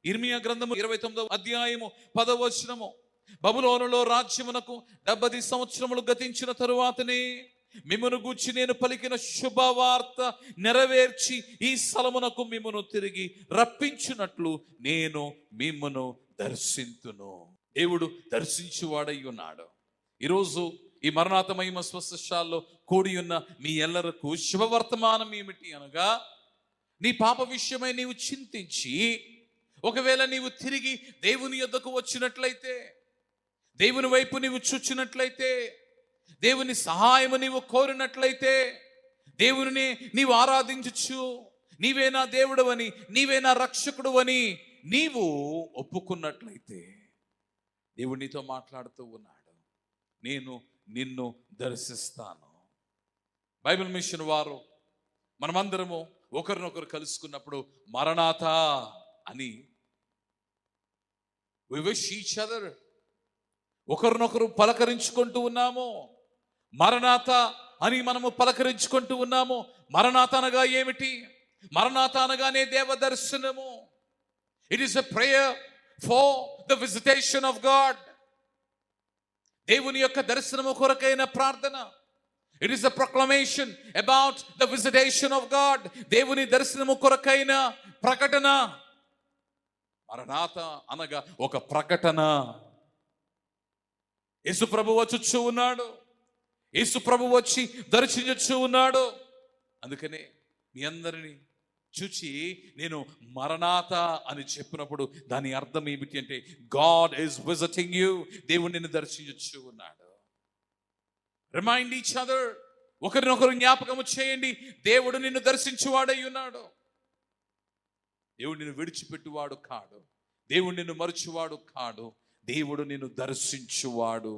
ఇర్మియా గ్రంథము 29వ అధ్యాయము 10వ వచనము, బబులోనులో రాజ్యమునకు 70 సంవత్సరములు గతించిన తరువాతనే మిమ్మును గూర్చి నేను పలికిన శుభవార్త నెరవేర్చి ఈ స్థలమునకు మిమ్మును తిరిగి రప్పించున్నట్లు నేను మిమ్మును దర్శింతును. దేవుడు దర్శించువాడై ఉన్నాడు. ఈరోజు ఈ మరణాత మహిమ స్వస్థశాలలో కూడి ఉన్న మీ ఎల్లరకు శుభవర్తమానం ఏమిటి అనగా, నీ పాప విషయమై నీవు చింతించి ఒకవేళ నీవు తిరిగి దేవుని యొద్దకు వచ్చినట్లయితే, దేవుని వైపు నీవు చూచినట్లయితే, దేవుని సహాయము నీవు కోరినట్లయితే, దేవుని నీవు ఆరాధించచ్చు, నీవే నా దేవుడు అని, నీవే నా రక్షకుడు అని నీవు ఒప్పుకున్నట్లయితే, దేవుడు నీతో మాట్లాడుతూ ఉన్నాడు, నేను నిన్ను దర్శిస్తాను. బైబిల్ మిషన్ వారు మనమందరము ఒకరినొకరు కలుసుకున్నప్పుడు మరణాత అని we wish each other, ఒకరినొకరు పలకరించుకుంటూ ఉన్నాము. మరణాత అని మనము పలకరించుకుంటూ ఉన్నాము. మరణాత అనగా ఏమిటి? మరణాత అనగానే దేవ దర్శనము. It is a prayer for the visitation of God. దేవుని యొక్క దర్శనము కొరకైన ప్రార్థన. It is a proclamation about the visitation of God. దేవుని దర్శనము కొరకైన ప్రకటన. మరణాత అనగా ఒక ప్రకటన. యేసు ప్రభు వచ్చుచూ ఉన్నాడు. యేసు ప్రభు వచ్చి దర్శించు ఉన్నాడు. అందుకనే మీ అందరినీ చూచి నేను మరణాత అని చెప్పినప్పుడు దాని అర్థం ఏమిటి అంటే, గాడ్ ఈజ్ విజిటింగ్ యూ. దేవుడు నిన్ను దర్శించు ఉన్నాడు. రిమైండ్ ఈచ్ అదర్, ఒకరినొకరు జ్ఞాపకము చేయండి, దేవుడు నిన్ను దర్శించువాడై ఉన్నాడు. దేవుడు నిన్ను విడిచిపెట్టువాడు కాడు. దేవుడు నిన్ను మరచువాడు కాడు. దేవుడు నిన్ను దర్శించువాడు.